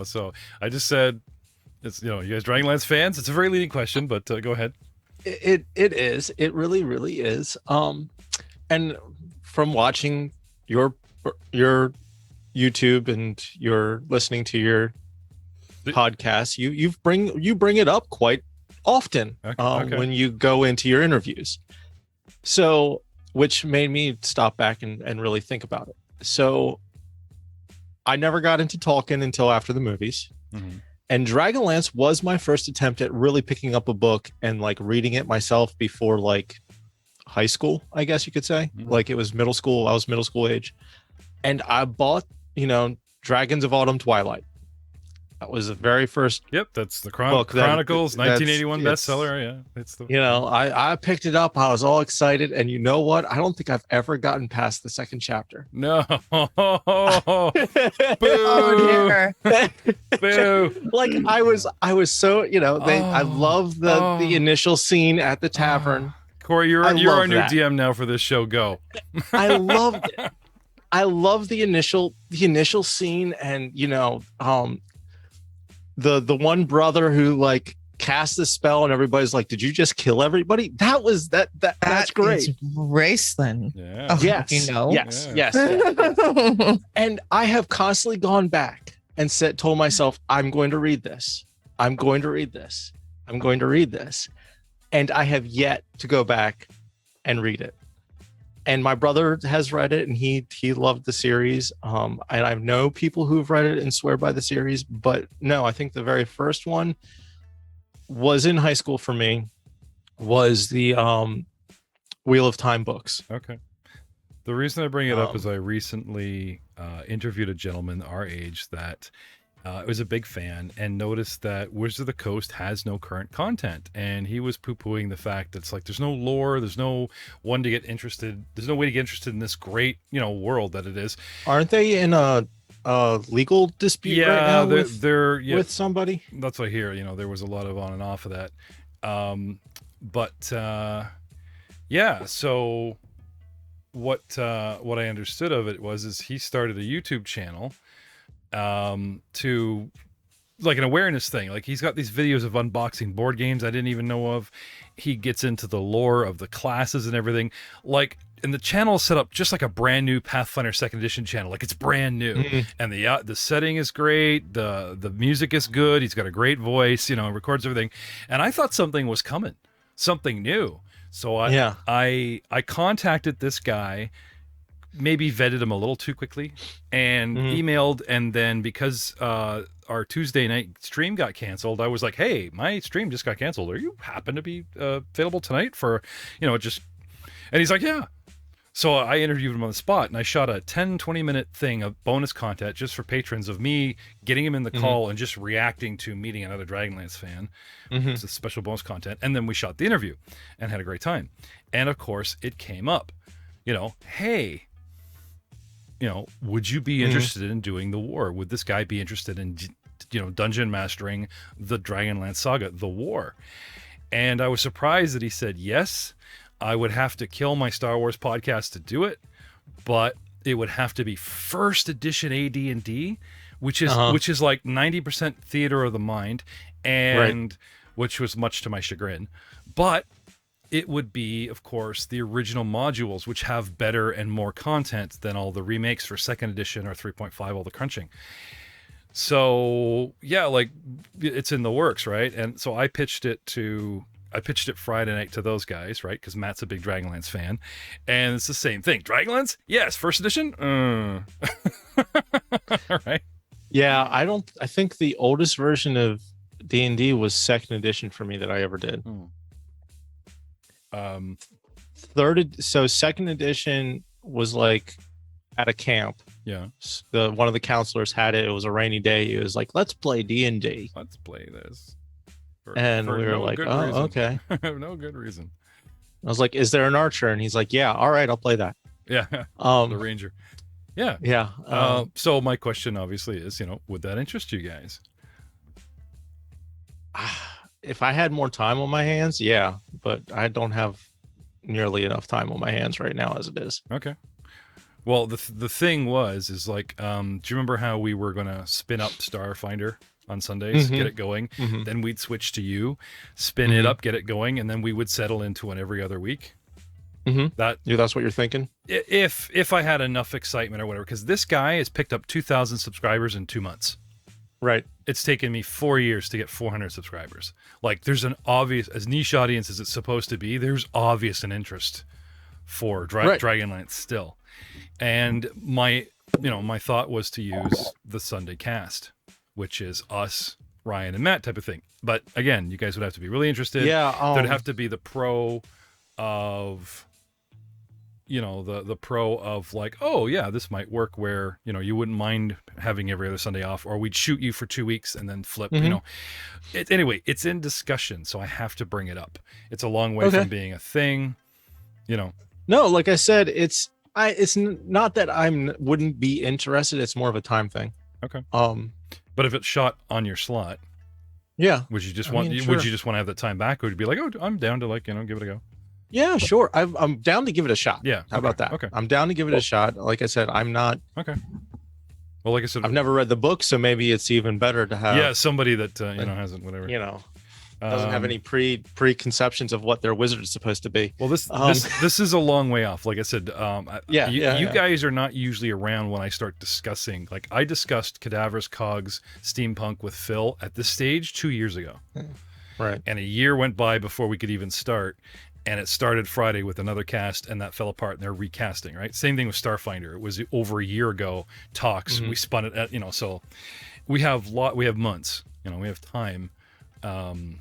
So I just said, it's, you guys Dragonlance fans? It's a very leading question, but go ahead. It is. It really, really is. And from watching your your YouTube and you're listening to your podcast, you bring it up quite often Okay. when you go into your interviews. So, which made me stop back and really think about it. So, I never got into Tolkien until after the movies. Mm-hmm. And Dragonlance was my first attempt at really picking up a book and like reading it myself before like high school, I guess you could say. Mm-hmm. Like it was middle school. I was middle school age. And I bought, Dragons of Autumn Twilight. That was the very first. Yep, that's the book Chronicles, 1981 bestseller. Yeah, it's the. I picked it up. I was all excited, and you know what? I don't think I've ever gotten past the second chapter. No. Boo. Oh dear. Boo. Like I was so I love the initial scene at the tavern. Corey, you're our new DM now for this show. Go. I loved it. I love the initial scene, and the one brother who like cast the spell and everybody's like, did you just kill everybody? That's great. Raceland. Yeah. Oh, Yes. Yes. And I have constantly gone back and told myself, I'm going to read this. I'm going to read this. I'm going to read this. And I have yet to go back and read it. And my brother has read it, and he loved the series. And I know people who've read it and swear by the series, but no, I think the very first one was in high school for me. Was the Wheel of Time books. Okay. The reason I bring it up is I recently interviewed a gentleman our age that was a big fan and noticed that Wizards of the Coast has no current content, and he was poo-pooing the fact that it's like there's no lore, there's no one to get interested, there's no way to get interested in this great world that it is. Aren't they in a legal dispute right now with somebody? That's what I hear. There was a lot of on and off of that, so what I understood of it is he started a YouTube channel to like an awareness thing. Like he's got these videos of unboxing board games I didn't even know of. He gets into the lore of the classes and everything. And the channel is set up just like a brand new Pathfinder 2nd edition channel. Like it's brand new. Mm-hmm. And the setting is great. The music is good. He's got a great voice, records everything. And I thought something was coming, something new. So I contacted this guy, maybe vetted him a little too quickly, and emailed, and then because our Tuesday night stream got canceled, I was like, hey, my stream just got canceled. Are you happen to be available tonight for, and he's like, yeah. So I interviewed him on the spot, and I shot a 10-20 minute thing of bonus content just for patrons of me getting him in the call and just reacting to meeting another Dragonlance fan. It's a special bonus content. And then we shot the interview and had a great time. And of course it came up, hey, would you be interested in doing the war? Would this guy be interested in, dungeon mastering the Dragonlance saga, the war? And I was surprised that he said yes. I would have to kill my Star Wars podcast to do it, but it would have to be first edition AD&D, which is like 90% theater of the mind, and which was much to my chagrin. But it would be, of course, the original modules, which have better and more content than all the remakes for 2nd edition or 3.5, all the crunching. So, yeah, like, it's in the works, right? And so I pitched it Friday night to those guys, right? Because Matt's a big Dragonlance fan. And it's the same thing. Dragonlance? Yes. First edition? Right? Yeah, I think the oldest version of D&D was 2nd edition for me that I ever did. So 2nd edition was like at a camp. Yeah. One of the counselors had it. It was a rainy day. He was like, let's play D&D. Let's play this. And we were like, oh, reason. Okay. No good reason. I was like, is there an archer? And he's like, yeah, all right, I'll play that. Yeah. The ranger. Yeah. Yeah. So my question obviously is, would that interest you guys? If I had more time on my hands, yeah, but I don't have nearly enough time on my hands right now as it is. Okay. Well, the thing is like, do you remember how we were gonna spin up Starfinder on Sundays, get it going? Then we'd switch to you, spin it up, get it going, and then we would settle into an every other week. That's what you're thinking. If I had enough excitement or whatever, because this guy has picked up 2,000 subscribers in 2 months. Right. It's taken me 4 years to get 400 subscribers. Like, there's an obvious, as niche audience as it's supposed to be, there's obvious an interest for Dragonlance still. And my thought was to use the Sunday cast, which is us, Ryan, and Matt type of thing. But again, you guys would have to be really interested. Yeah. There'd have to be the pro of, the pro of like, oh yeah, this might work, where, you wouldn't mind having every other Sunday off, or we'd shoot you for 2 weeks and then flip, Anyway, it's in discussion, so I have to bring it up. It's a long way from being a thing, No, like I said, it's not that wouldn't be interested. It's more of a time thing. Okay. But if it's shot on your slot, yeah, would you just sure. would you just want to have that time back, or would you be like, oh, I'm down to give it a go? Yeah, sure. I'm down to give it a shot. Yeah. How about that? Okay. I'm down to give it a shot. Like I said, I'm not. Okay. Well, like I said, I've never read the book, so maybe it's even better to have. Somebody that hasn't, whatever. Doesn't have any preconceptions of what their wizard is supposed to be. Well, this is a long way off. Like I said, you guys are not usually around when I start discussing. Like, I discussed Cadavers, Cogs, Steampunk with Phil at this stage 2 years ago. Right. And a year went by before we could even start. And it started Friday with another cast, and that fell apart, and they're recasting, right? Same thing with Starfinder. It was over a year ago, talks. We spun it at, so we have months, we have time to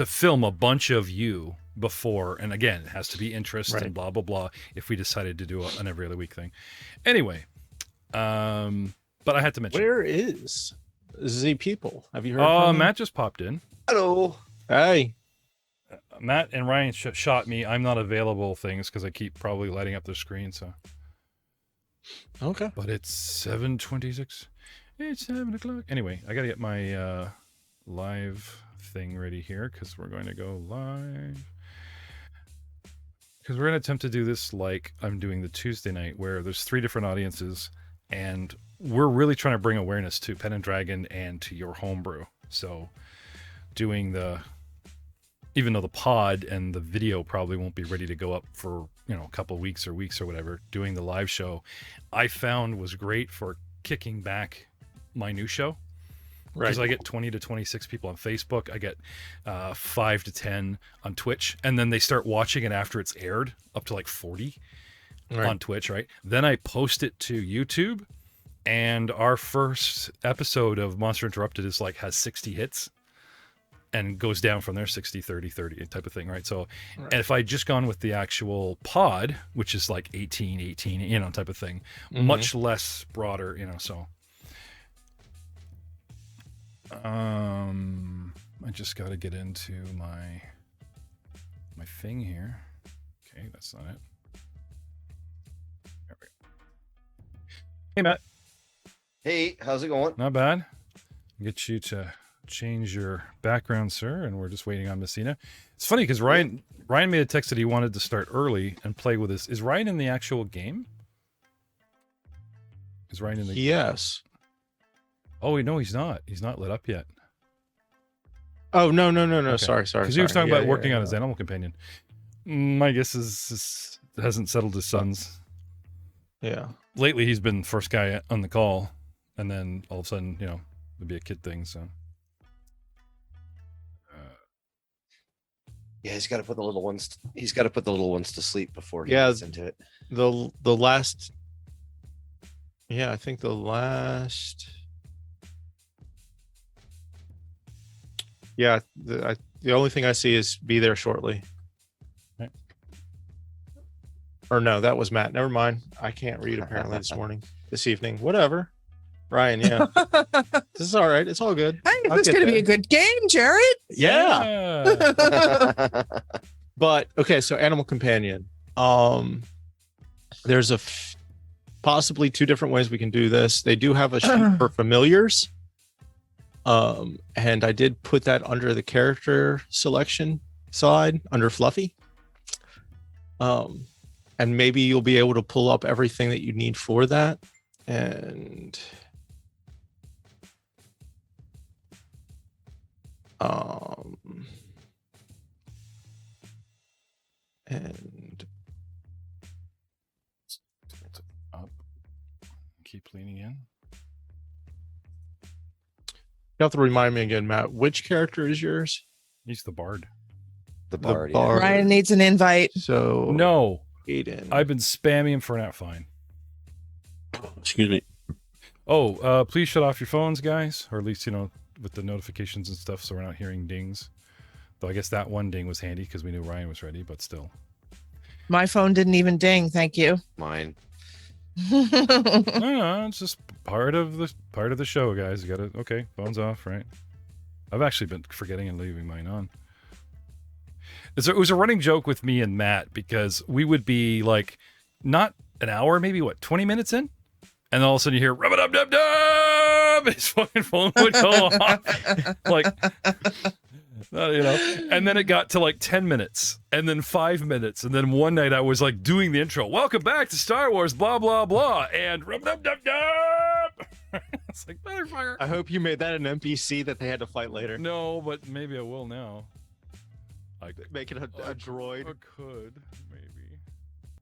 film a bunch of you before. And again, it has to be interest and blah, blah, blah, if we decided to do an every other week thing. Anyway, but I had to mention. Where is Z People? Have you heard from him? Matt just popped in. Hello. Hey. Matt and Ryan shot me I'm not available things because I keep probably lighting up their screen. So okay, but it's 7:26. It's 7 o'clock. Anyway, I gotta get my live thing ready here because we're going to go live. Because we're gonna attempt to do this like I'm doing the Tuesday night, where there's 3 different audiences, and we're really trying to bring awareness to Pen and Dragon and to your homebrew. So doing even though the pod and the video probably won't be ready to go up for, a couple of weeks or whatever, doing the live show, I found was great for kicking back my new show. Right. Because I get 20 to 26 people on Facebook. I get 5 to 10 on Twitch. And then they start watching it after it's aired, up to like 40 on Twitch, right? Then I post it to YouTube. And our first episode of Monster Interrupted has 60 hits. And goes down from there, 60, 30, 30 type of thing, right? So, and if I just gone with the actual pod, which is like 18, type of thing, much less broader, so. I just got to get into my thing here. Okay, that's not it. There we go. Hey, Matt. Hey, how's it going? Not bad. Get you to change your background, sir, and we're just waiting on Messina. It's funny because Ryan made a text that he wanted to start early and play with us. Is Ryan in the actual game? Is Ryan in the Yes. Oh no, he's not. He's not lit up yet. Oh no. Okay. Sorry. Because he was talking about working on his animal companion. My guess is hasn't settled his sons. Yeah. Lately he's been first guy on the call, and then all of a sudden, it'd be a kid thing, so. Yeah, he's got to put the little ones. He's got to put the little ones to sleep before he gets into it. The last. Yeah, I think the last. Yeah, the only thing I see is be there shortly. Okay. Or no, that was Matt. Never mind. I can't read apparently this evening. Whatever. Ryan, yeah. This is all right. It's all good. I think it's going to be a good game, Jerared. Yeah. But okay, so Animal Companion. There's possibly 2 different ways we can do this. They do have a sheet for familiars. And I did put that under the character selection side under Fluffy. and maybe you'll be able to pull up everything that you need for that. And and Up. Keep leaning in. you have to remind me again, Matt, which character is yours? He's the bard. The bard. bard. Yeah. Ryan needs an invite. So No, Aiden. I've been spamming him for an fine. Excuse me. Oh, please shut off your phones, guys, or at least with the notifications and stuff, so we're not hearing dings. Though I guess that one ding was handy because we knew Ryan was ready, but still. My phone didn't even ding. Thank you. Mine. No, it's just part of the show, guys. You gotta phones off, right? I've actually been forgetting and leaving mine on. It was a running joke with me and Matt because we would be like not an hour, maybe 20 minutes in, and then all of a sudden you hear rub a dub dub dub. His fucking phone would go off, like. And then it got to like 10 minutes and then 5 minutes. And then one night I was like doing the intro. Welcome back to Star Wars, blah, blah, blah. And rub dub dub dub. It's like, motherfucker. I hope you made that an NPC that they had to fight later. No, but maybe I will now. Make it a droid. I could, maybe.